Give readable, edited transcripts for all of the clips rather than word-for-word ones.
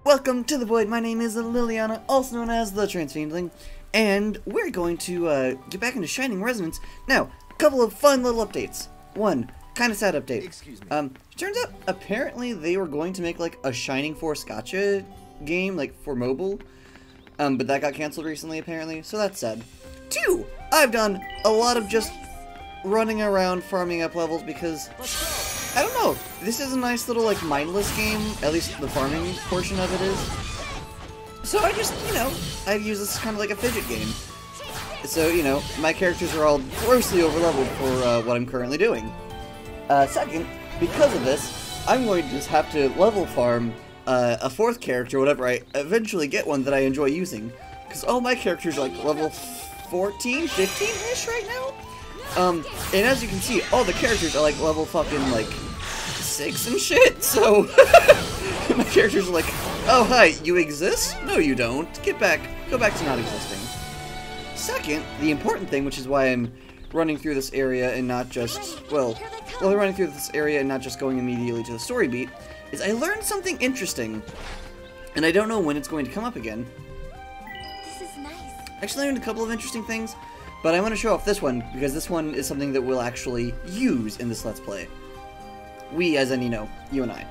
Welcome to the Void. My name is Liliana, also known as the Transfiendling, and we're going to get back into Shining Resonance. Now, a couple of fun little updates. One, kind of sad update. Excuse me. Turns out apparently they were going to make like a Shining Force gacha game, like for mobile, but that got canceled recently apparently, so that's sad. Two, I've done a lot of just running around farming up levels because I don't know, this is a nice little, like, mindless game, at least the farming portion of it is. So I just, I use this kind of like a fidget game. So, my characters are all grossly overleveled for what I'm currently doing. Second, because of this, I'm going to just have to level farm a fourth character whenever I eventually get one that I enjoy using. Because all my characters are like level 14, 15-ish right now. And as you can see, all the characters are like level fucking like 6 and shit, so my characters are like, oh hi, you exist? No you don't. Get back, go back to not existing. Second, the important thing, which is why I'm running through this area and not just, running through this area and not just going immediately to the story beat, is I learned something interesting, and I don't know when it's going to come up again. This is nice. I actually learned a couple of interesting things, but I want to show off this one, because this one is something that we'll actually use in this Let's Play. We, as in, you and I.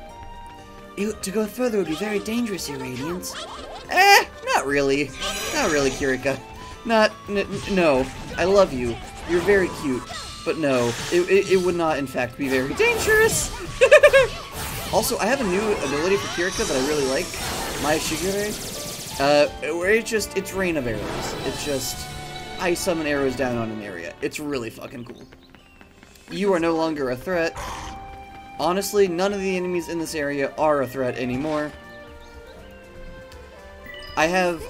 To go further would be very dangerous, your Radiance. Not really. Not really, Kirika. No. I love you. You're very cute. But no, it would not, in fact, be very dangerous. Also, I have a new ability for Kirika that I really like. My Shigure. Where it's rain of arrows. It's just, I summon arrows down on an area. It's really fucking cool. You are no longer a threat. Honestly, none of the enemies in this area are a threat anymore.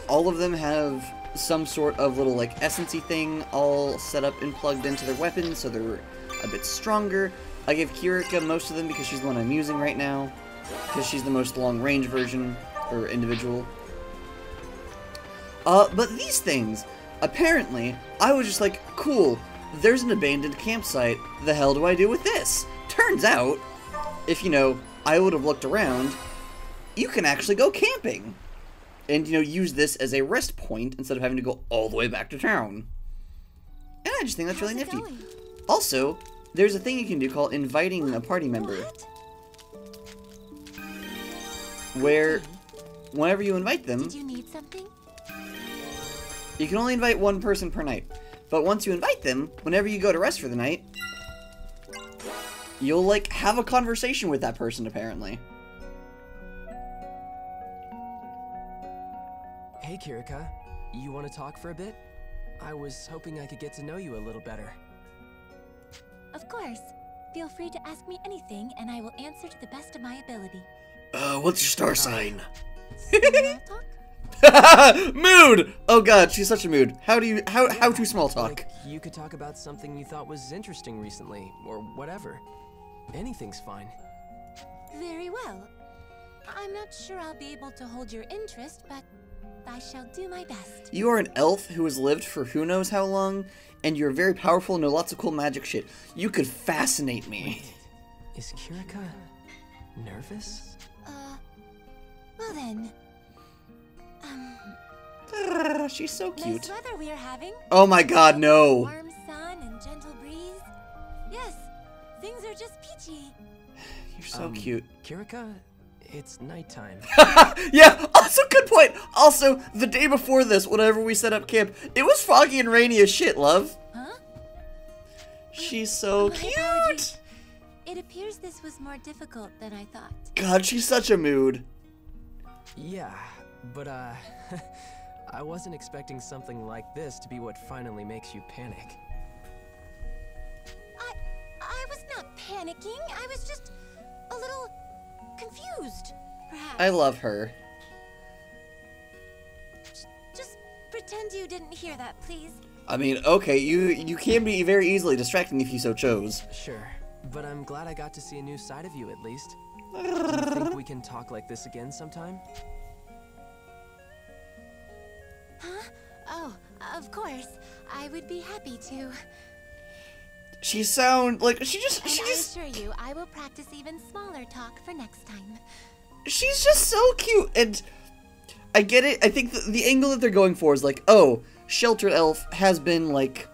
All of them have some sort of little, like, essency thing all set up and plugged into their weapons, so they're a bit stronger. I give Kirika most of them because she's the one I'm using right now, because she's the most long-range version, or individual. But these things, apparently, I was just like, cool, there's an abandoned campsite, the hell do I do with this? Turns out, if, I would have looked around, you can actually go camping. And, use this as a rest point instead of having to go all the way back to town. And I just think that's really nifty. Also, there's a thing you can do called inviting a party member. Where, whenever you invite them... Did you need something? You can only invite one person per night. But once you invite them, whenever you go to rest for the night, you'll, like, have a conversation with that person, apparently. Hey, Kirika. You want to talk for a bit? I was hoping I could get to know you a little better. Of course. Feel free to ask me anything, and I will answer to the best of my ability. What's your star sign? Small talk? Mood! Oh god, she's such a mood. How to small talk? Like, you could talk about something you thought was interesting recently, or whatever. Anything's fine. Very well. I'm not sure I'll be able to hold your interest, but I shall do my best. You are an elf who has lived for who knows how long, and you're very powerful and know lots of cool magic shit. You could fascinate me. Wait, is Kirika nervous? Well then. She's so cute. Nice weather we are having. Oh my god, no. Warm sun and gentle breeze. Yes, things are just peachy. You're so cute. Kirika, it's nighttime. Yeah, also good point. Also, the day before this, whenever we set up camp, it was foggy and rainy as shit, love. Huh? She's so My cute. apologies. It appears this was more difficult than I thought. God, she's such a mood. Yeah, but I wasn't expecting something like this to be what finally makes you panic. I was not panicking. I was just a little confused, perhaps. I love her. Just pretend you didn't hear that, please. I mean, okay, you can be very easily distracting if you so chose. Sure, but I'm glad I got to see a new side of you at least. Do you think we can talk like this again sometime? Huh? Oh, of course. I would be happy to. She I assure you, I will practice even smaller talk for next time. she's just so cute, and I get it. I think the angle that they're going for is like, oh, sheltered elf has been, like,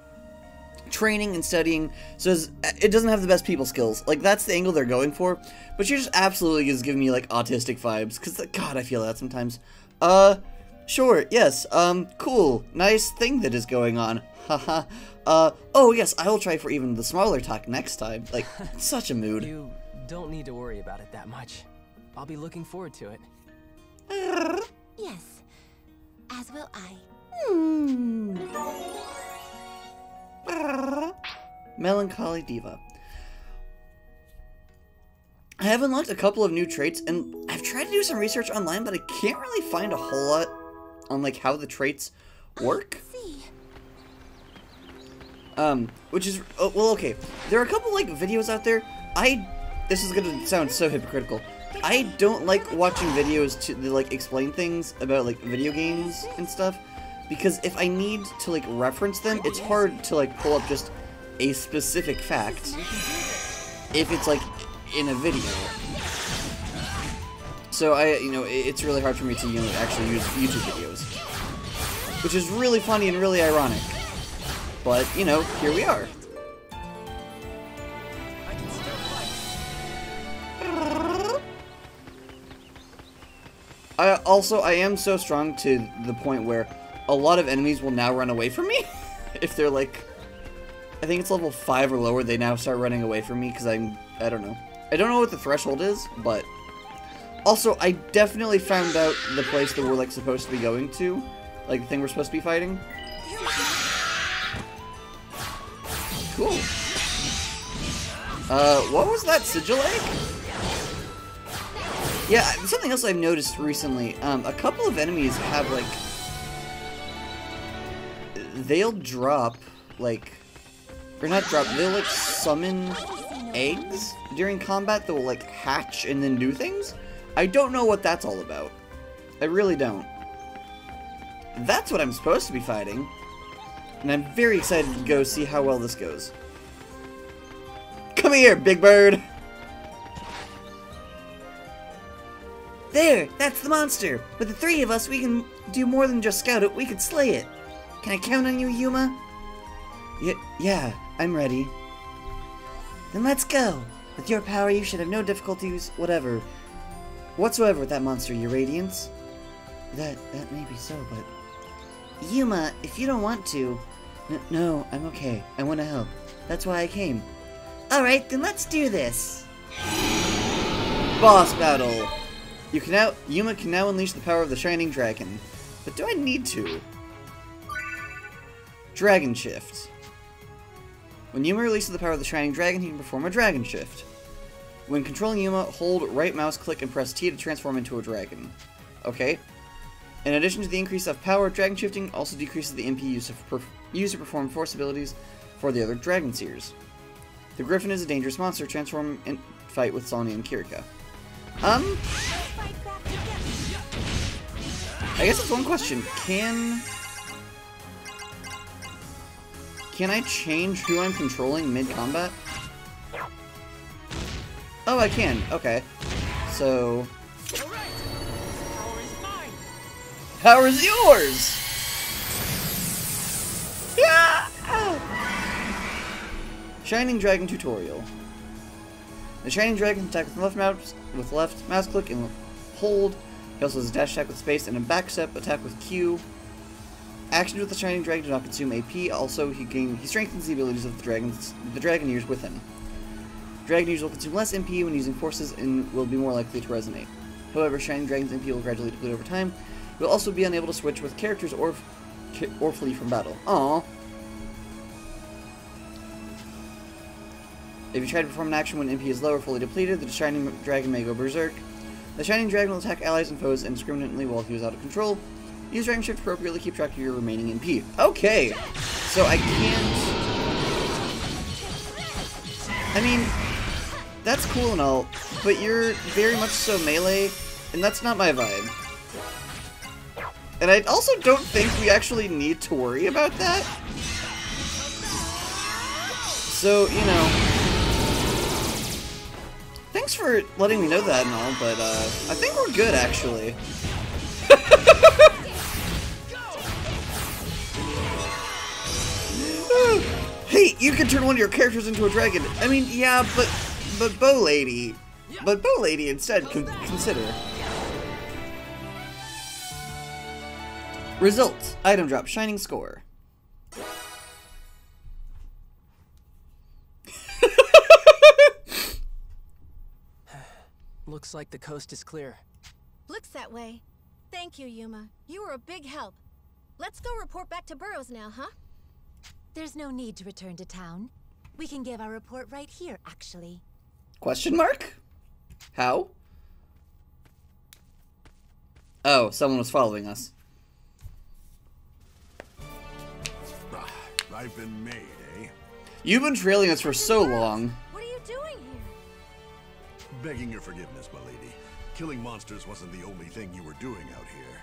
training and studying, so it doesn't have the best people skills. Like, that's the angle they're going for, but she just absolutely is giving me, like, autistic vibes, because, God, I feel that sometimes. Sure, yes, cool, nice thing that is going on, haha. Oh, yes, I will try for even the smaller talk next time. Like, such a mood. You don't need to worry about it that much. I'll be looking forward to it. Yes, as will I. Melancholy Diva. I have unlocked a couple of new traits, and I've tried to do some research online, but I can't really find a whole lot on, like, how the traits work. Which is, well, okay. There are a couple, like, videos out there. This is gonna sound so hypocritical. I don't like watching videos to, like, explain things about, like, video games and stuff, because if I need to, like, reference them, it's hard to, like, pull up just a specific fact if it's, like, in a video. So it's really hard for me to, actually use YouTube videos, which is really funny and really ironic. But, here we are. I am so strong to the point where a lot of enemies will now run away from me. If they're like, I think it's level 5 or lower, they now start running away from me because I don't know. I don't know what the threshold is, but also I definitely found out the place that we're like supposed to be going to, like the thing we're supposed to be fighting. Cool. What was that sigil egg? Yeah, something else I've noticed recently, a couple of enemies have, like, they'll drop, like, or not drop, they'll, like, summon eggs during combat that will, like, hatch and then do things. I don't know what that's all about. I really don't. That's what I'm supposed to be fighting, and I'm very excited to go see how well this goes. Come here, Big Bird! There! That's the monster! With the 3 of us, we can do more than just scout it, we could slay it! Can I count on you, Yuma? Yeah, I'm ready. Then let's go! With your power, you should have no difficulties, whatsoever with that monster, your radiance. That may be so, but... Yuma, if you don't want to... No, I'm okay. I want to help. That's why I came. Alright, then let's do this! Boss battle! Yuma can now unleash the power of the Shining Dragon. But do I need to? Dragon Shift. When Yuma releases the power of the Shining Dragon, he can perform a Dragon Shift. When controlling Yuma, hold right mouse click and press T to transform into a dragon. Okay. In addition to the increase of power, Dragon Shifting also decreases the MP used to perform force abilities for the other Dragon Seers. The Griffin is a dangerous monster. Transform and fight with Sonya and Kirika. I guess that's one question. Can I change who I'm controlling mid-combat? Oh, I can. Okay. So... Power is yours! Yeah! Shining Dragon Tutorial. The Shining Dragon can attack with left mouse click and hold. He also has a dash attack with space and a backstep attack with Q. Actions with the Shining Dragon do not consume AP. Also, he strengthens the abilities of the Dragoneers with him. Dragoneers will consume less MP when using forces and will be more likely to resonate. However, Shining Dragon's MP will gradually deplete over time. He will also be unable to switch with characters or flee from battle. Aww. If you try to perform an action when MP is low or fully depleted, the Shining Dragon may go berserk. The Shining Dragon will attack allies and foes indiscriminately while he is out of control. Use Dragon Shift appropriately, keep track of your remaining MP. Okay, so I can't... I mean, that's cool and all, but you're very much so melee, and that's not my vibe. And I also don't think we actually need to worry about that. So, Thanks thanks for letting me know that and all, but I think we're good, actually. Hey, you can turn one of your characters into a dragon. I mean, yeah, but Bow Lady. But Bow Lady instead, consider. Result. Item drop. Shining score. Looks like the coast is clear. Looks that way. Thank you, Yuma. You were a big help. Let's go report back to Burrows now, huh? There's no need to return to town. We can give our report right here, actually. Question mark? How? Oh, someone was following us. I've been made, eh? You've been trailing us for so long. What are you doing here? Begging your forgiveness, my lady. Killing monsters wasn't the only thing you were doing out here.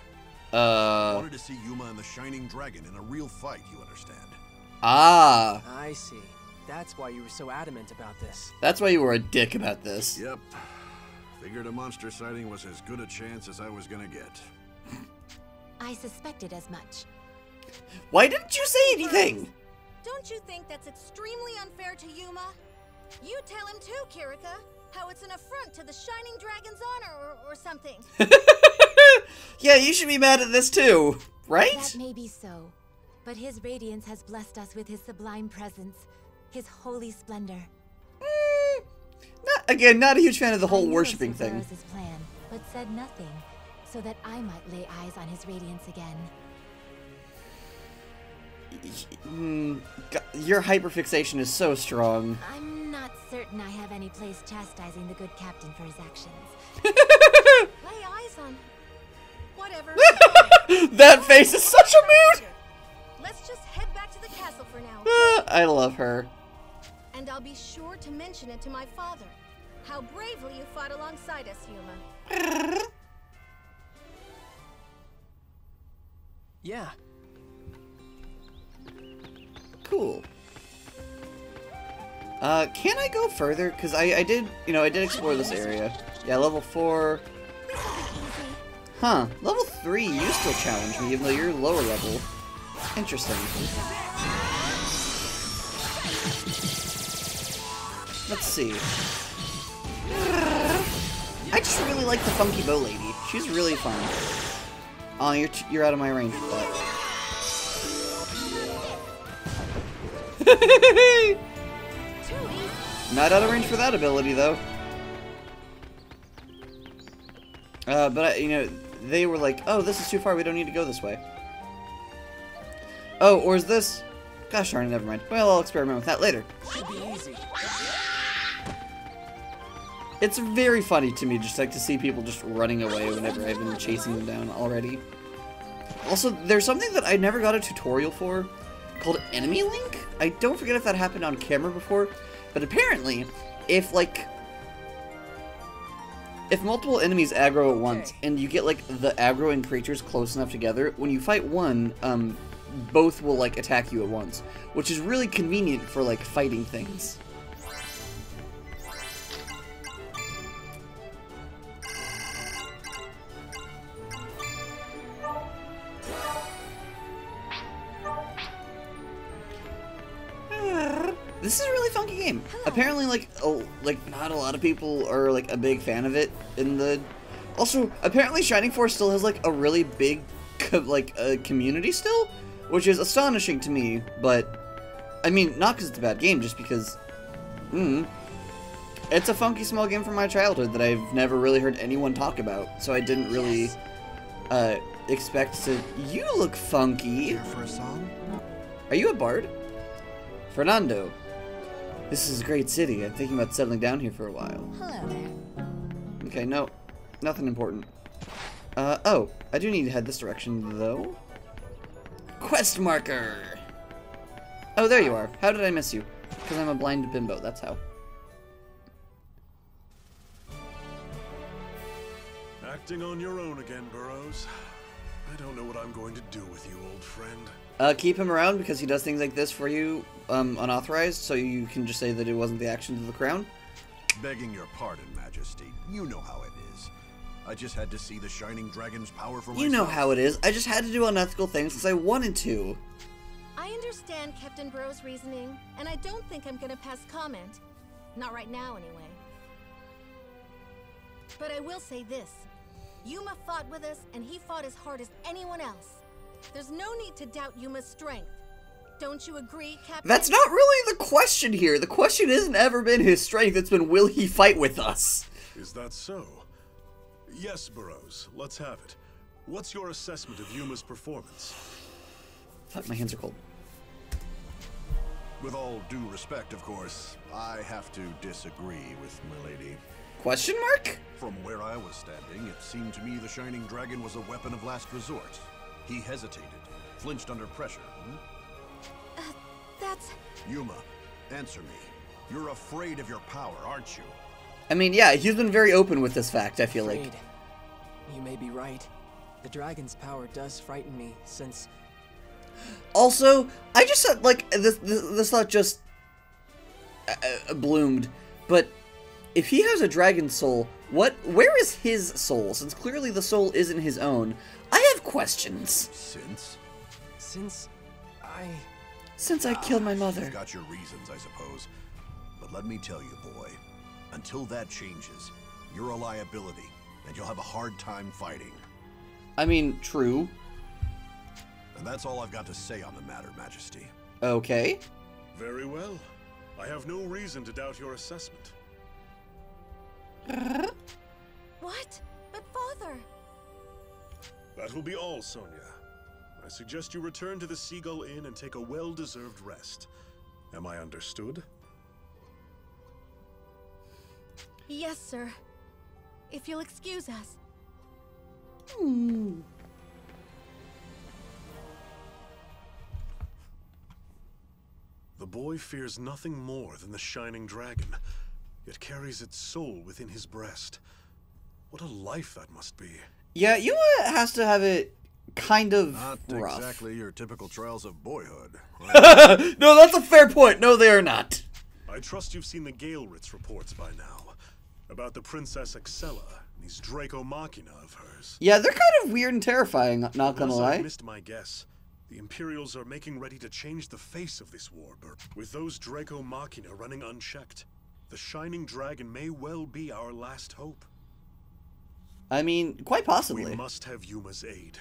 I wanted to see Yuma and the Shining Dragon in a real fight, you understand? Ah. I see. That's why you were so adamant about this. That's why you were a dick about this. Yep. Figured a monster sighting was as good a chance as I was gonna get. I suspected as much. Why didn't you say anything? Don't you think that's extremely unfair to Yuma? You tell him too, Kirika, how it's an affront to the Shining Dragon's honor or something. Yeah, you should be mad at this too, right? That may be so, but his radiance has blessed us with his sublime presence, his holy splendor. Not a huge fan of the whole worshipping thing. Burrows' plan, but said nothing, so that I might lay eyes on his radiance again. Your hyperfixation is so strong. I'm not certain I have any place chastising the good captain for his actions. Lay eyes on. Whatever. That face is such a mood! Let's just head back to the castle for now. I love her. And I'll be sure to mention it to my father. How bravely you fought alongside us, Yuma. Yeah. Cool. Can I go further? Because I did explore this area. Yeah, level 4. Huh. Level 3, you still challenge me, even though you're lower level. Interesting. Let's see. I just really like the funky bow lady. She's really fun. Oh, you're out of my range with that. Not out of range for that ability, though. But they were like, oh, this is too far, we don't need to go this way. Oh, or is this? Gosh darn it, never mind. Well, I'll experiment with that later. Should be easy. It's very funny to me just like to see people just running away whenever I've been chasing them down already. Also, there's something that I never got a tutorial for called enemy link. I don't forget if that happened on camera before, but apparently, if multiple enemies aggro at once, and you get, like, the aggroing creatures close enough together, when you fight one, both will, like, attack you at once, which is really convenient for, like, fighting things. This is a really funky game. Apparently, not a lot of people are, like, a big fan of it in the... Also, apparently Shining Force still has, like, a really big, community still, which is astonishing to me, but, I mean, not because it's a bad game, just because, it's a funky small game from my childhood that I've never really heard anyone talk about, so I didn't really, expect to... You look funky. Here for a song? Are you a bard? Fernando. This is a great city. I'm thinking about settling down here for a while. Hello there. Okay, no. Nothing important. Oh. I do need to head this direction, though. Quest marker! Oh, there you are. How did I miss you? Because I'm a blind bimbo, that's how. Acting on your own again, Burrows. I don't know what I'm going to do with you, old friend. Keep him around because he does things like this for you, unauthorized, so you can just say that it wasn't the actions of the crown. Begging your pardon, Majesty. You know how it is. I just had to see the Shining Dragon's power for myself. You know how it is. I just had to do unethical things because I wanted to. I understand Captain Bro's reasoning, and I don't think I'm gonna pass comment. Not right now, anyway. But I will say this. Yuma fought with us, and he fought as hard as anyone else. There's no need to doubt Yuma's strength. Don't you agree, Captain? That's not really the question here. The question hasn't ever been his strength. It's been, will he fight with us? Is that so? Yes, Burrows. Let's have it. What's your assessment of Yuma's performance? Fuck, my hands are cold. With all due respect, of course, I have to disagree with Milady. Question mark? From where I was standing, it seemed to me the Shining Dragon was a weapon of last resort. He hesitated, flinched under pressure. That's... Yuma, answer me. You're afraid of your power, aren't you? I mean, yeah, he's been very open with this fact, I feel like. Afraid. You may be right. The dragon's power does frighten me, since... Also, I just said, like, this thought just bloomed, but if he has a dragon soul, where is his soul? Since clearly the soul isn't his own, I have questions. Since I killed my mother. You've got your reasons, I suppose. But let me tell you, boy, until that changes, you're a liability, and you'll have a hard time fighting. I mean, true. And that's all I've got to say on the matter, Majesty. Okay. Very well. I have no reason to doubt your assessment. What? But Father... That will be all, Sonia. I suggest you return to the Seagull Inn and take a well-deserved rest. Am I understood? Yes, sir. If you'll excuse us. The boy fears nothing more than the Shining Dragon. It carries its soul within his breast. What a life that must be. Yeah, Yuma has to have it kind of Not rough. exactly your typical trials of boyhood. No, that's a fair point. No, they are not. I trust you've seen the Galeritz reports by now. About the Princess Excella and these Draco Machina of hers. Yeah, they're kind of weird and terrifying, not gonna Unless lie. I missed my guess. The Imperials are making ready to change the face of this war, with those Draco Machina running unchecked. The Shining Dragon may well be our last hope. I mean, quite possibly. We must have Yuma's aid.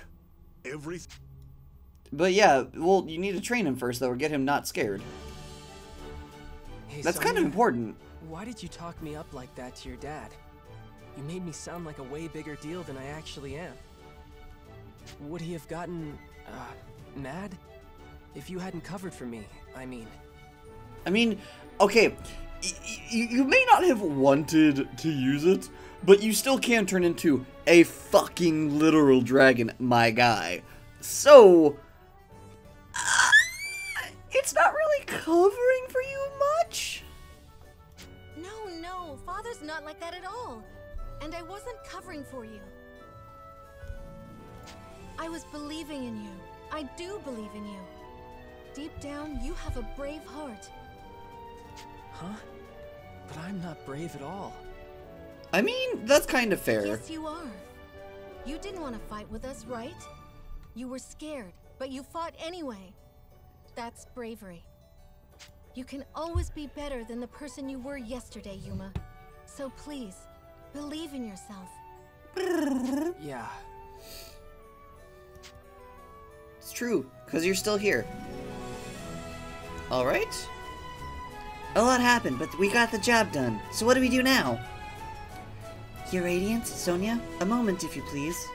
But yeah, well, you need to train him first, though, or get him not scared. Hey, That's kind of Sonia, important. why did you talk me up like that to your dad? You made me sound like a way bigger deal than I actually am. Would he have gotten, mad? If you hadn't covered for me, I mean. Okay, you may not have wanted to use it, but you still can turn into a fucking literal dragon, my guy. So, it's not really covering for you much. No, Father's not like that at all. And I wasn't covering for you. I was believing in you. I do believe in you. Deep down, you have a brave heart. Huh? But I'm not brave at all. I mean, that's kind of fair. Yes, you are. You didn't want to fight with us, right? You were scared, but you fought anyway. That's bravery. You can always be better than the person you were yesterday, Yuma. So please, believe in yourself. Yeah. It's true, because you're still here. Alright. A lot happened, but we got the job done. So what do we do now? Your Radiance, Sonia? A moment, if you please.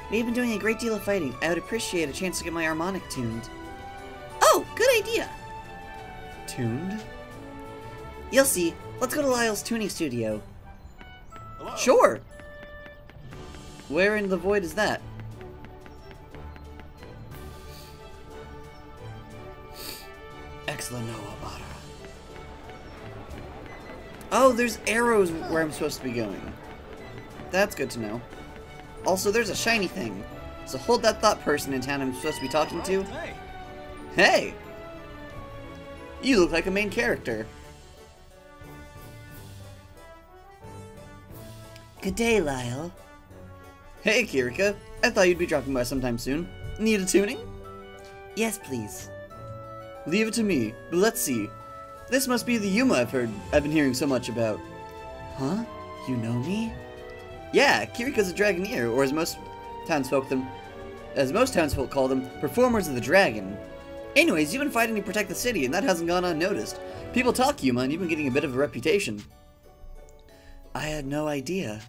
We've been doing a great deal of fighting. I would appreciate a chance to get my harmonic tuned. Oh, good idea! Tuned? You'll see. Let's go to Lyle's tuning studio. Hello? Sure! Where in the void is that? Excellent Noah Bada. Oh, there's arrows where I'm supposed to be going. That's good to know. Also, there's a shiny thing. So hold that thought person in town I'm supposed to be talking to. Hey. Hey! You look like a main character. Good day, Lyle. Hey, Kirika. I thought you'd be dropping by sometime soon. Need a tuning? Yes, please. Leave it to me, but let's see. This must be the Yuma I've been hearing so much about. Huh? You know me? Yeah, Kirika's a Dragoneer, or as most townsfolk call them, performers of the dragon. Anyways, you've been fighting to protect the city, and that hasn't gone unnoticed. People talk Yuma, and you've been getting a bit of a reputation. I had no idea.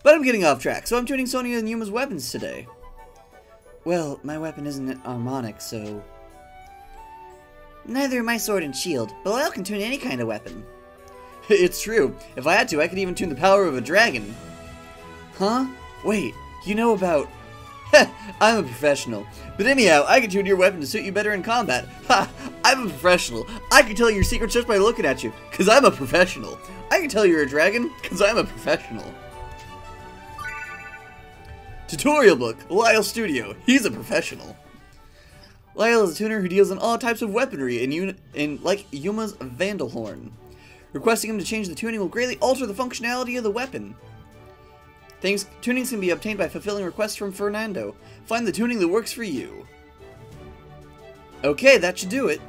But I'm getting off track, so I'm tuning Sonia and Yuma's weapons today. Well, my weapon isn't harmonic, so... Neither my sword and shield, but Lyle can tune any kind of weapon. It's true. If I had to, I could even tune the power of a dragon. Huh? Wait, you know about... I'm a professional. But anyhow, I can tune your weapon to suit you better in combat. Ha! I'm a professional. I can tell your secrets just by looking at you, because I'm a professional. I can tell you're a dragon, because I'm a professional. Tutorial book, Lyle Studio. He's a professional. Lyle is a tuner who deals in all types of weaponry like Yuma's Vandalhorn. Requesting him to change the tuning will greatly alter the functionality of the weapon. Tunings can be obtained by fulfilling requests from Fernando. Find the tuning that works for you. Okay, that should do it.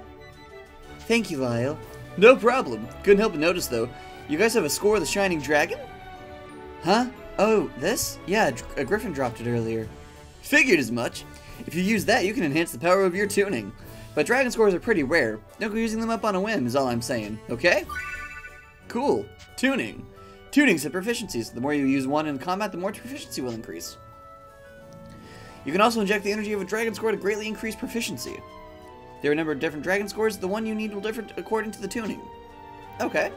Thank you, Lyle. No problem. Couldn't help but notice, though. You guys have a score of the Shining Dragon? Huh? Oh, this? Yeah, a griffin dropped it earlier. Figured as much. If you use that, you can enhance the power of your tuning. But dragon scores are pretty rare. Don't go using them up on a whim is all I'm saying, okay? Cool. Tuning. Tuning's at proficiencies. The more you use one in combat, the more proficiency will increase. You can also inject the energy of a dragon score to greatly increase proficiency. There are a number of different dragon scores. The one you need will differ according to the tuning. Okay.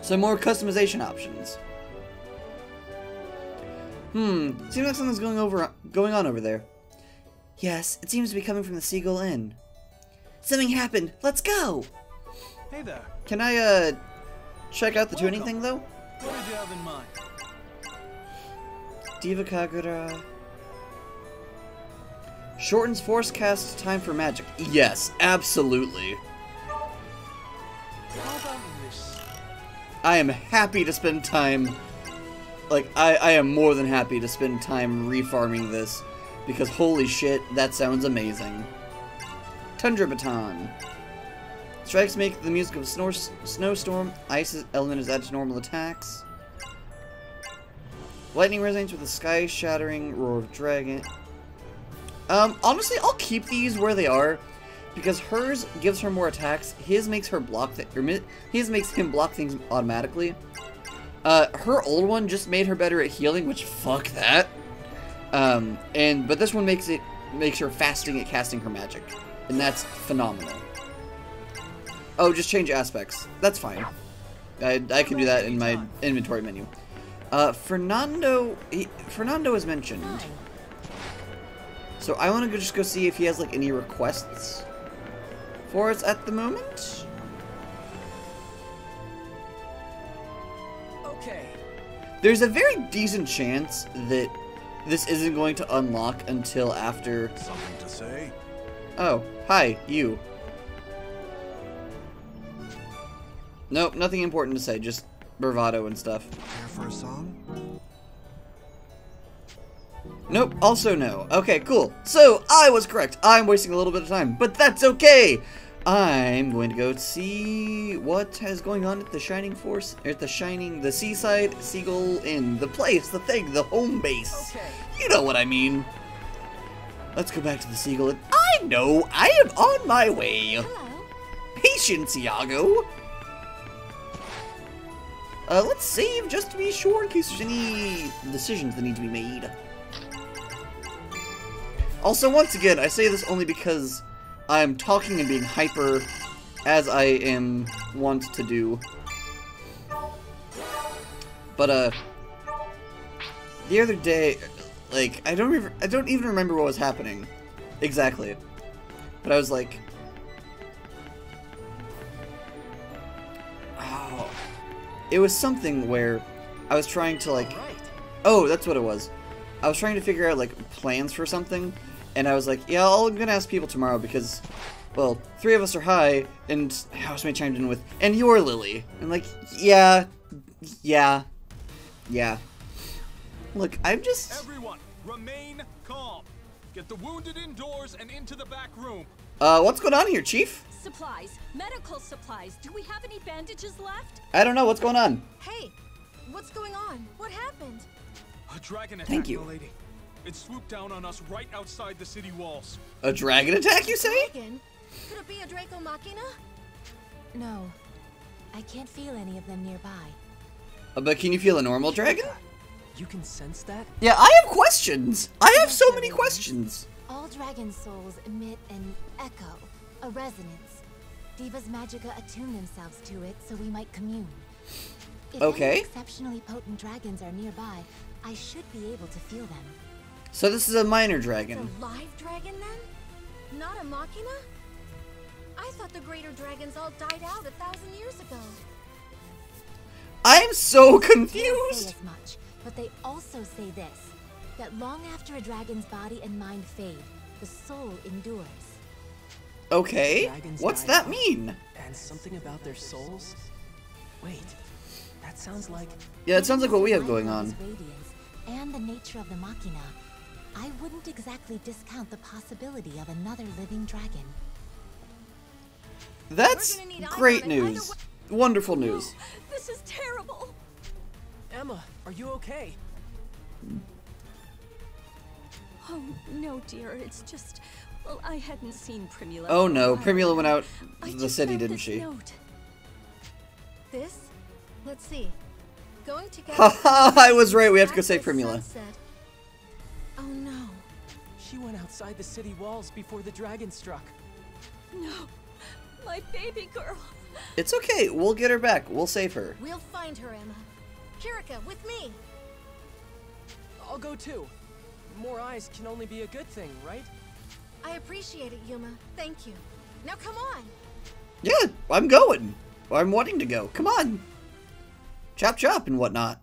Some more customization options. Seems like something's going on over there. Yes, it seems to be coming from the Seagull Inn. Something happened. Let's go! Hey there. Can I, check out the tuning thing, though? What did you have in mind? Diva Kagura... Shortens force cast time for magic. Yes, absolutely. How about this? I am happy to spend time... Like, I am more than happy to spend time refarming this. Because holy shit, that sounds amazing. Tundra Baton. Strikes make the music of a snowstorm. Ice element is added to normal attacks. Lightning resonates with the sky-shattering roar of dragon. Honestly, I'll keep these where they are. Because hers gives her more attacks. His makes her block his makes him block things automatically. Her old one just made her better at healing, which fuck that. But this one makes her fasting at casting her magic. And that's phenomenal. Oh, just change aspects. That's fine. I can do that in my inventory menu. Fernando is mentioned. So I want to just go see if he has like any requests for us at the moment. Okay. There's a very decent chance that this isn't going to unlock until after... Something to say? Oh, hi, you. Nope, nothing important to say, just bravado and stuff. Care for a song? Nope, also no. Okay, cool. So, I was correct. I'm wasting a little bit of time, but that's okay! I'm going to go see what is going on at the the Seaside Seagull Inn. The place, the thing, the home base. Okay. You know what I mean. Let's go back to the Seagull Inn. I know, I am on my way. Hello. Patience, Iago. Let's save just to be sure in case there's any decisions that need to be made. Also, once again, I say this only because I'm talking and being hyper as I am wont to do. But, the other day, like, I don't even remember what was happening exactly. But I was like, oh, it was something where I was trying to, like, oh, that's what it was. I was trying to figure out, like, plans for something, and I was like, yeah, I'm gonna ask people tomorrow because, well, 3 of us are high, and housemate chimed in with, and you're Lily. And like, yeah, Yeah. Yeah. Look, I'm just... Everyone, remain calm. Get the wounded indoors and into the back room. What's going on here, Chief? Supplies. Medical supplies. Do we have any bandages left? I don't know. What's going on? Hey, what's going on? What happened? A dragon attack, Thank you. milady. It swooped down on us right outside the city walls. A dragon attack, you say? Dragon? Could it be a Draco Machina? No, I can't feel any of them nearby. But can you feel a normal dragon? You can sense that? Yeah, I have questions. I have so many questions. All dragon souls emit an echo, a resonance. Divas Magica attune themselves to it so we might commune. If Okay. any exceptionally potent dragons are nearby, I should be able to feel them. So this is a minor It's dragon. a live dragon then? Not a Machina? I thought the greater dragons all died out 1,000 years ago. I am so They say confused. as much, but they also say this, that long after a dragon's body and mind fade, the soul endures. Okay. Dragons What's die that out. mean? And something about their souls? Wait, that sounds like... Yeah, it sounds like what we have going on. Radiance and the nature of the Machina, I wouldn't exactly discount the possibility of another living dragon. That's We're gonna need eyes great on it either news. Wonderful news. This is terrible. Emma, are you okay? Oh, no, dear. It's just... Well, I hadn't seen Primula. Oh for a no, while. Primula went out I the just city, found didn't this she? Note. This? Let's see. Going to get... Haha, I was right. We have to go save Primula. Sunset. Oh no. She went outside the city walls before the dragon struck. No. My baby girl. It's okay. We'll get her back. We'll save her. We'll find her, Emma. Kirika, with me. I'll go too. More eyes can only be a good thing, right? I appreciate it, Yuma. Thank you. Now come on. Yeah, I'm going. I'm wanting to go. Come on. Chop chop and whatnot.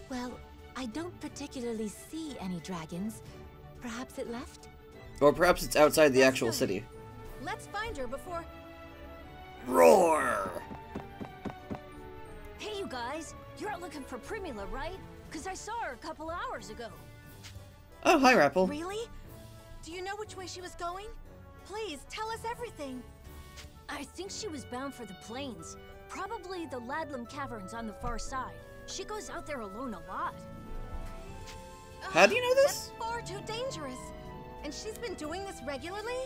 Well, I don't particularly see any dragons. Perhaps it left? Or perhaps it's outside the actual city. Let's find her before... Roar! Hey, you guys. You're out looking for Primula, right? Because I saw her a couple hours ago. Oh, hi, Rapple. Really? Do you know which way she was going? Please, tell us everything. I think she was bound for the plains. Probably the Ladlam Caverns on the far side. She goes out there alone a lot. How do you know this? That's far too dangerous. And she's been doing this regularly?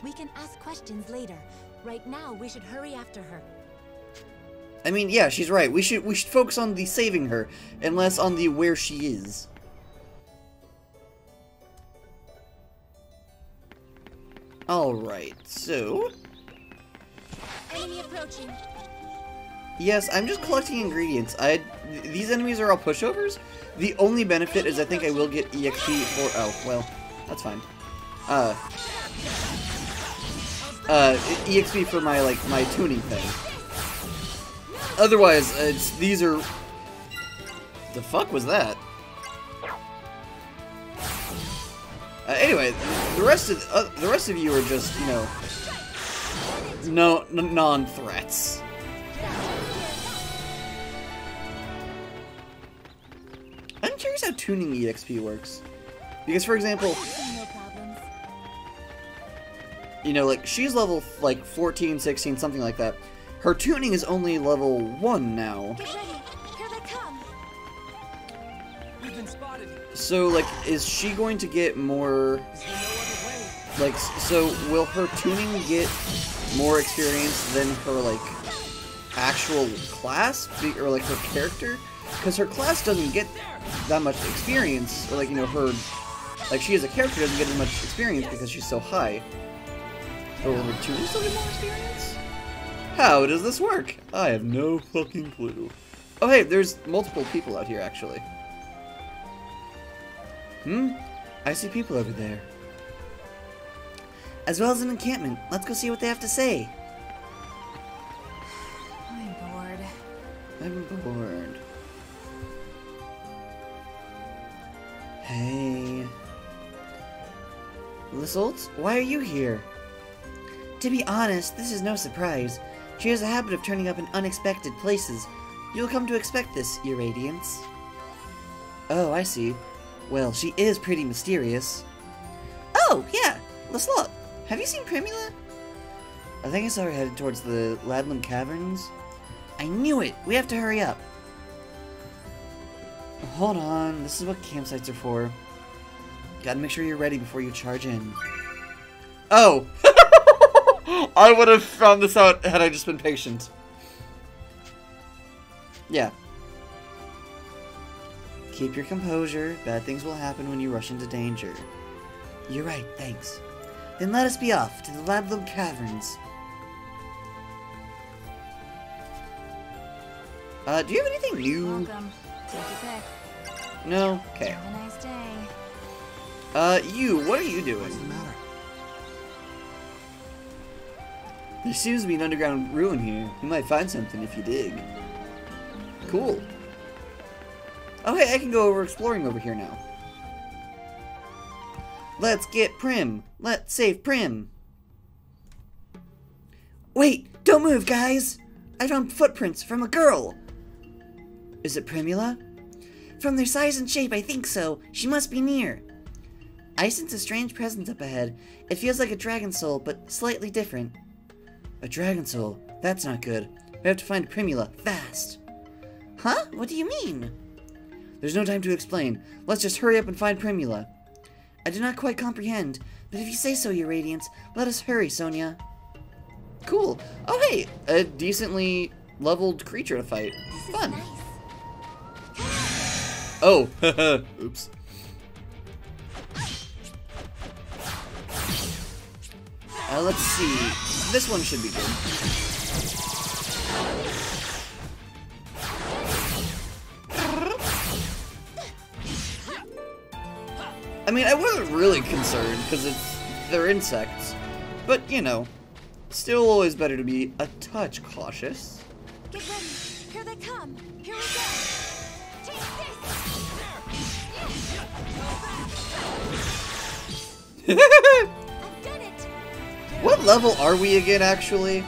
We can ask questions later. Right now, we should hurry after her. I mean, yeah, she's right. We should focus on the saving her, and less on the where she is. Alright, so... Enemy approaching. Yes, I'm just collecting ingredients. These enemies are all pushovers. The only benefit is I think I will get EXP for... Oh, well, that's fine. EXP for my, like, my tuning thing. Otherwise, these are... The fuck was that? Anyway, the rest of you are just, you know, non-threats. I'm curious how tuning EXP works. Because, for example, No problems. you know, like, she's level, like, 14, 16, something like that. Her tuning is only level 1 now. Get ready. Here they come. We've been spotted. So, like, is she going to get more... Is there no other way? Like, so will her tuning get more experience than her, like, actual class? Or, like, her character? Because her class doesn't get that much experience. Or, like, you know, her... Like, she as a character doesn't get as much experience because she's so high. But will her tuning still get more experience? How does this work? I have no fucking clue. Oh, hey, there's multiple people out here, actually. I see people over there. As well as an encampment. Let's go see what they have to say. I'm bored. I'm bored. Hey. Lissolt, why are you here? To be honest, this is no surprise. She has a habit of turning up in unexpected places. You'll come to expect this, Your Radiance. Oh, I see. Well, she is pretty mysterious. Oh, yeah! Lissolt, have you seen Primula? I think I saw her headed towards the Ladlam Caverns. I knew it! We have to hurry up. Hold on, this is what campsites are for. Gotta make sure you're ready before you charge in. Oh! I would have found this out had I just been patient. Yeah. Keep your composure. Bad things will happen when you rush into danger. You're right, thanks. Then let us be off to the Ladlam Caverns. Do you have anything new? Welcome. Take your pick. No? Okay. Have a nice day. You, what are you doing? What's the matter? There seems to be an underground ruin here. You might find something if you dig. Cool. Oh hey, I can go over exploring over here now. Let's get Prim. Let's save Prim. Wait, don't move, guys! I found footprints from a girl. Is it Primula? From their size and shape, I think so. She must be near. I sense a strange presence up ahead. It feels like a dragon soul, but slightly different. A dragon soul? That's not good. We have to find Primula, fast. Huh? What do you mean? There's no time to explain. Let's just hurry up and find Primula. I do not quite comprehend, but if you say so, Your Radiance, let us hurry, Sonia. Cool. Oh hey, a decently leveled creature to fight. Fun. Nice. Oh, oops. Let's see. This one should be good. I mean, I wasn't really concerned because they're insects, but you know, still always better to be a touch cautious. Get ready. Here they come. Here we go. Take this. I've done it. What level are we again, actually?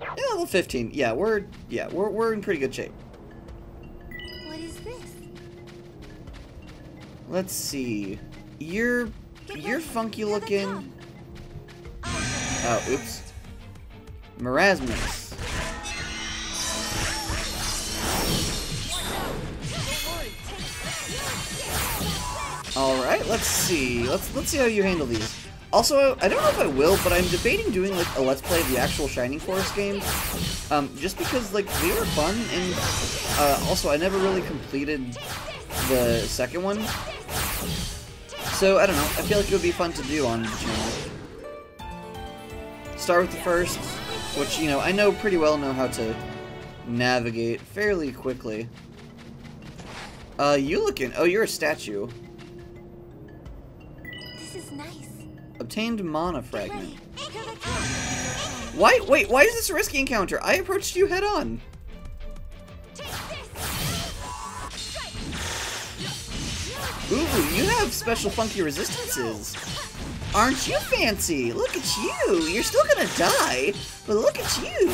Yeah, level 15. Yeah, we're in pretty good shape. What is this? Let's see. You're funky Here they looking. come. Oh, oops. Marasmus. Alright, let's see. Let's see how you handle these. Also, I don't know if I will, but I'm debating doing like a Let's Play of the actual Shining Force games. Just because like they were fun, and also I never really completed the second one. So I don't know, I feel like it would be fun to do on the channel. Start with the first, which, you know, I know pretty well how to navigate fairly quickly. You looking? Oh, you're a statue. This is nice. Obtained mana fragment. Here they come. Why? Wait, why is this a risky encounter? I approached you head on. Ooh, you have special funky resistances. Aren't you fancy? Look at you. You're still gonna die, but look at you.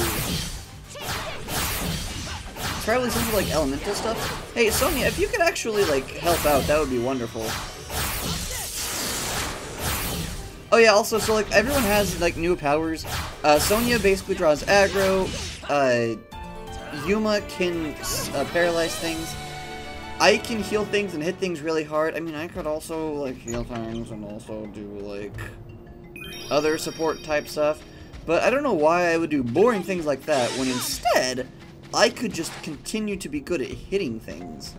It's probably something like elemental stuff. Hey, Sonia, if you could actually, like, help out, that would be wonderful. Oh yeah, also, so, like, everyone has, like, new powers. Sonia basically draws aggro. Yuma can paralyze things. I can heal things and hit things really hard. I mean, I could also, like, heal things and also do, like, other support type stuff. But I don't know why I would do boring things like that when instead I could just continue to be good at hitting things.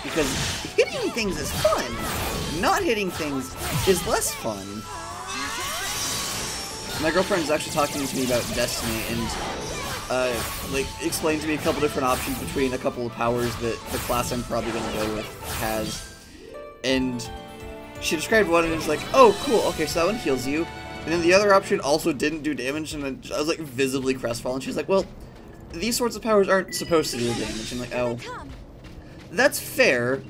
Because hitting things is fun. Not hitting things is less fun. My girlfriend is actually talking to me about Destiny and like, explained to me a couple different options between a couple of powers that the class I'm probably going to go with has. And she described one and it's like, oh, cool, okay, so that one heals you. And then the other option also didn't do damage, and I was, like, visibly crestfallen. She's like, well, these sorts of powers aren't supposed to deal damage. I'm like, oh. That's fair.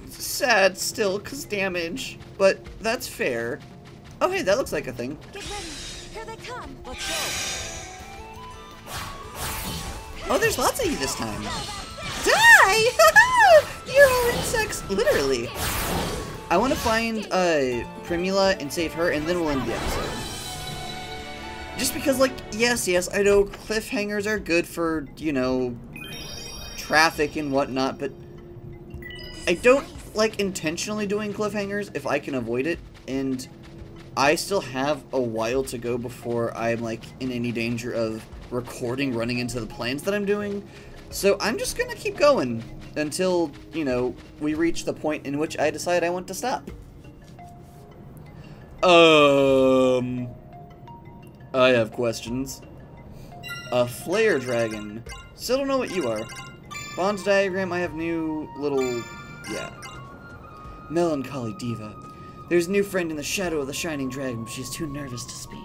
Sad still, because damage. But that's fair. Oh, hey, that looks like a thing. Get ready. Here they come. Let's go. Oh, there's lots of you this time. Die! You're all insects, literally. I want to find Primula and save her, and then we'll end the episode. Just because, like, yes, I know cliffhangers are good for, you know, traffic and whatnot, but I don't like intentionally doing cliffhangers if I can avoid it, and I still have a while to go before I'm, like, in any danger of recording running into the plans that I'm doing. So I'm just gonna keep going until, you know, we reach the point in which I decide I want to stop. I have questions. A flare dragon. Still don't know what you are. Bond's diagram, I have new little... yeah. Melancholy diva. There's a new friend in the shadow of the shining dragon, but she's too nervous to speak.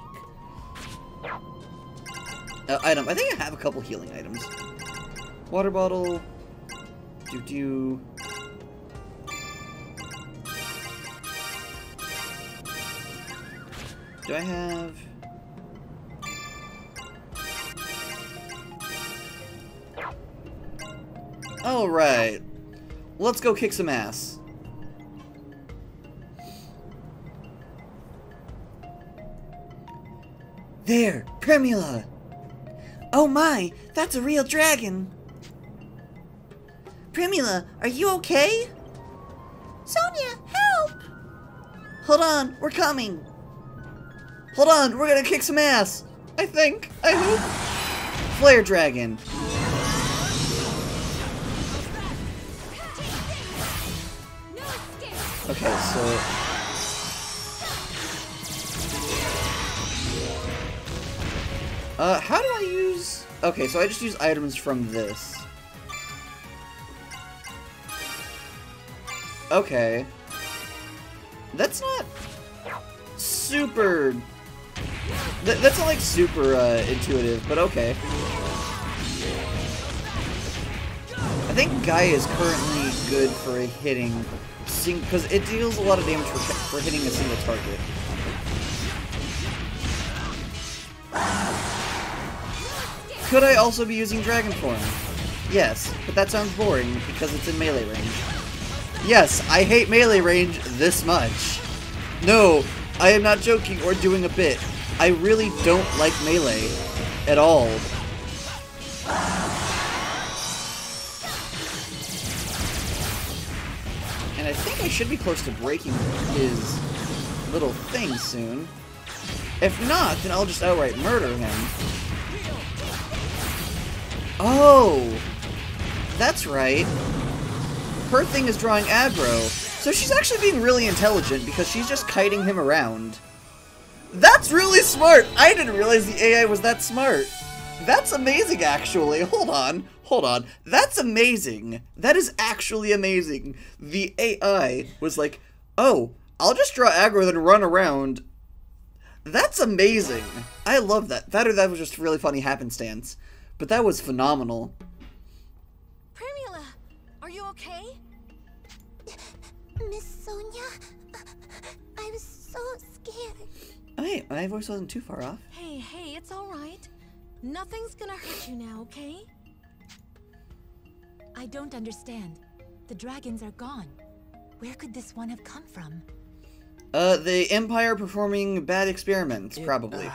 Item. I think I have a couple healing items. Water bottle. Do I have... Alright. Let's go kick some ass. There! Primula! Oh my! That's a real dragon! Primula, are you okay? Sonia, help! Hold on, we're coming! Hold on, we're gonna kick some ass! I think. I hope. Flare dragon. Okay, so... how do I use... Okay, so I just use items from this. Okay. That's not... super... That's not, like, super, intuitive, but okay. I think Gaia is currently good for hitting... because it deals a lot of damage for hitting a single target. Could I also be using Dragon Form? Yes, but that sounds boring because it's in melee range. Yes, I hate melee range this much. No, I am not joking or doing a bit. I really don't like melee at all. And I think I should be close to breaking his little thing soon. If not, then I'll just outright murder him. Oh! That's right. Her thing is drawing aggro. So she's actually being really intelligent because she's just kiting him around. That's really smart! I didn't realize the AI was that smart. That's amazing, actually. Hold on. Hold on. That's amazing. That is actually amazing. The AI was like, oh, I'll just draw aggro then run around. That's amazing. I love that. That or that was just really funny happenstance. But that was phenomenal. Primula, are you okay? Miss Sonia, I was so scared. Hey, my voice wasn't too far off. Hey, it's all right. Nothing's gonna hurt you now, okay? I don't understand. The dragons are gone. Where could this one have come from? The Empire performing bad experiments, probably.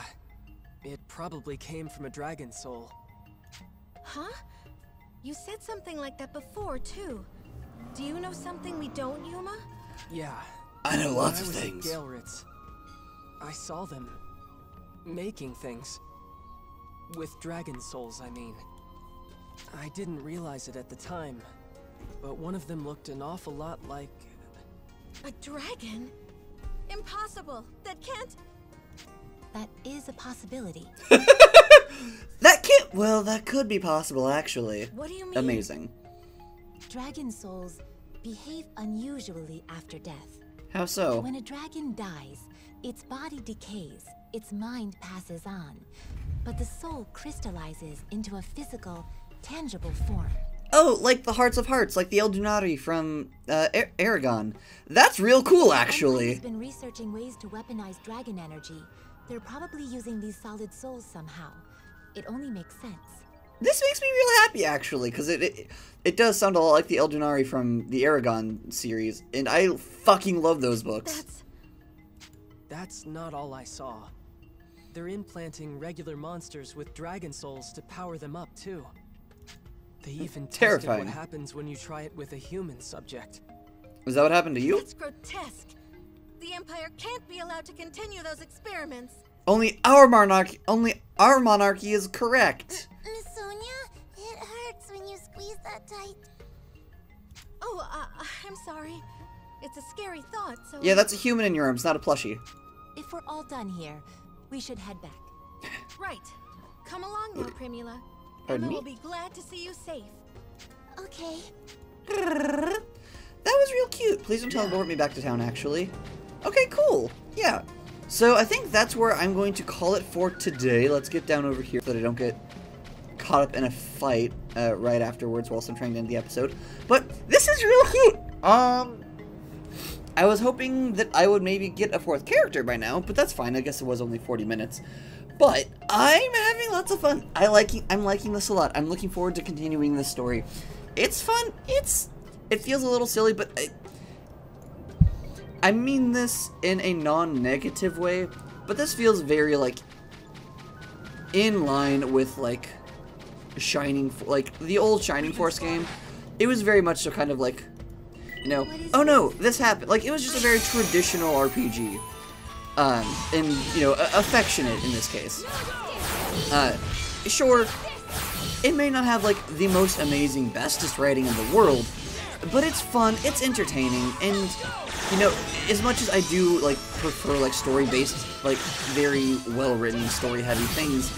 It probably came from a dragon soul. Huh? You said something like that before, too. Do you know something we don't, Yuma? Yeah. I know lots of When I was things. at Gaelritz, I saw them making things. With dragon souls, I mean. I didn't realize it at the time, but one of them looked an awful lot like... A dragon? Impossible! That can't... That is a possibility. That can't... Well, that could be possible, actually. What do you mean? Amazing. Dragon souls behave unusually after death. How so? When a dragon dies, its body decays, its mind passes on. but the soul crystallizes into a physical, tangible form. Oh, like the Hearts of Hearts, like the Eldunari from Aragon. That's real cool, actually. Empire's been researching ways to weaponize dragon energy. They're probably using these solid souls somehow. It only makes sense. This makes me real happy, actually, because it does sound a lot like the Eldunari from the Aragon series, and I fucking love those books. That's not all I saw. They're implanting regular monsters with dragon souls to power them up, too. They even tested Terrifying. what happens when you try it with a human subject. Was that what happened to you? That's grotesque. The Empire can't be allowed to continue those experiments. Only our monarchy is correct. Miss Sonia, it hurts when you squeeze that tight. Oh, I'm sorry. It's a scary thought, so... Yeah, that's a human in your arms, not a plushie. If we're all done here, we should head back. Right. Come along now, Primula. Pardon Emma me? will be glad to see you safe. Okay. That was real cute. Please don't teleport me back to town, actually. Okay, cool. Yeah. So I think that's where I'm going to call it for today. Let's get down over here so that I don't get caught up in a fight right afterwards whilst I'm trying to end the episode. But this is real cute. I was hoping that I would maybe get a fourth character by now, but that's fine. I guess it was only 40 minutes. But I'm having lots of fun. I'm liking this a lot. I'm looking forward to continuing this story. It's fun. It feels a little silly, but I mean this in a non-negative way. But this feels very like in line with like like the old Shining Force game. It was very much so kind of like, you know, oh no, this happened. Like it was just a very traditional RPG. And, you know, affectionate in this case. Sure, it may not have, like, the most amazing, bestest writing in the world, but it's fun, it's entertaining, and, you know, as much as I do, like, prefer, like, story-based, like, very well-written, story-heavy things,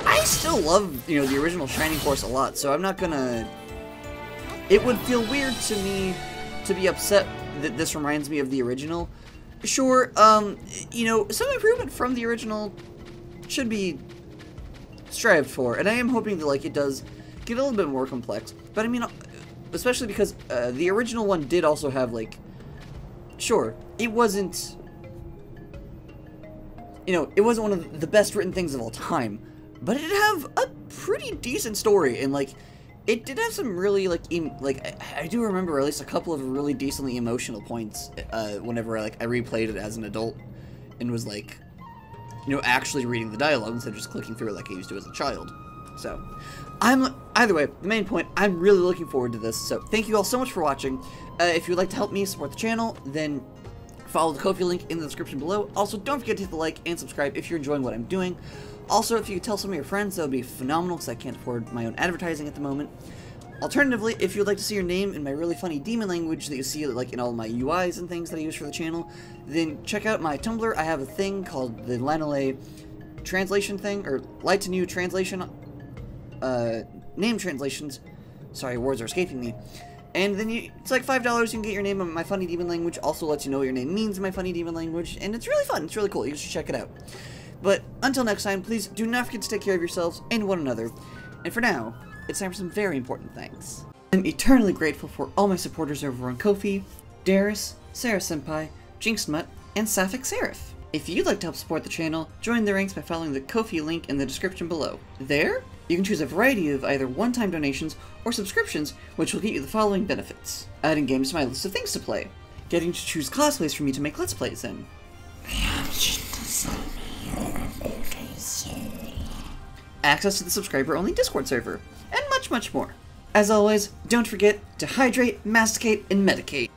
I still love, you know, the original Shining Force a lot, so I'm not gonna... It would feel weird to me to be upset that this reminds me of the original. Sure, you know, some improvement from the original should be strived for, and I am hoping that, like, it does get a little bit more complex, but I mean, especially because, the original one did also have, like, sure, it wasn't, you know, it wasn't one of the best written things of all time, but it did have a pretty decent story, and, like, it did have some really, like, I do remember at least a couple of really decently emotional points, whenever, like, I replayed it as an adult, and was, like, you know, actually reading the dialogue instead of just clicking through it like I used to as a child. So, either way, the main point, I'm really looking forward to this, so thank you all so much for watching. If you'd like to help me support the channel, then follow the Ko-fi link in the description below. Also, don't forget to hit the like and subscribe if you're enjoying what I'm doing. Also, if you could tell some of your friends, that would be phenomenal, because I can't afford my own advertising at the moment. Alternatively, if you'd like to see your name in my really funny demon language that you see, like, in all my UIs and things that I use for the channel, then check out my Tumblr. I have a thing called the Lanolay translation thing, or Light to New translation, name translations. Sorry, words are escaping me. And then it's like $5, you can get your name in my funny demon language, also lets you know what your name means in my funny demon language, and it's really fun, it's really cool, you should check it out. But until next time, please do not forget to take care of yourselves and one another. And for now, it's time for some very important things. I'm eternally grateful for all my supporters over on Ko-fi, Darius, Sarah Senpai, Jinxmutt, and Sapphic Seraph. If you'd like to help support the channel, join the ranks by following the Ko-fi link in the description below. There, you can choose a variety of either one-time donations or subscriptions, which will get you the following benefits. Adding games to my list of things to play. Getting to choose cosplays for me to make Let's Plays in. Access to the subscriber-only Discord server, and much, much more. As always, don't forget to hydrate, masticate, and medicate.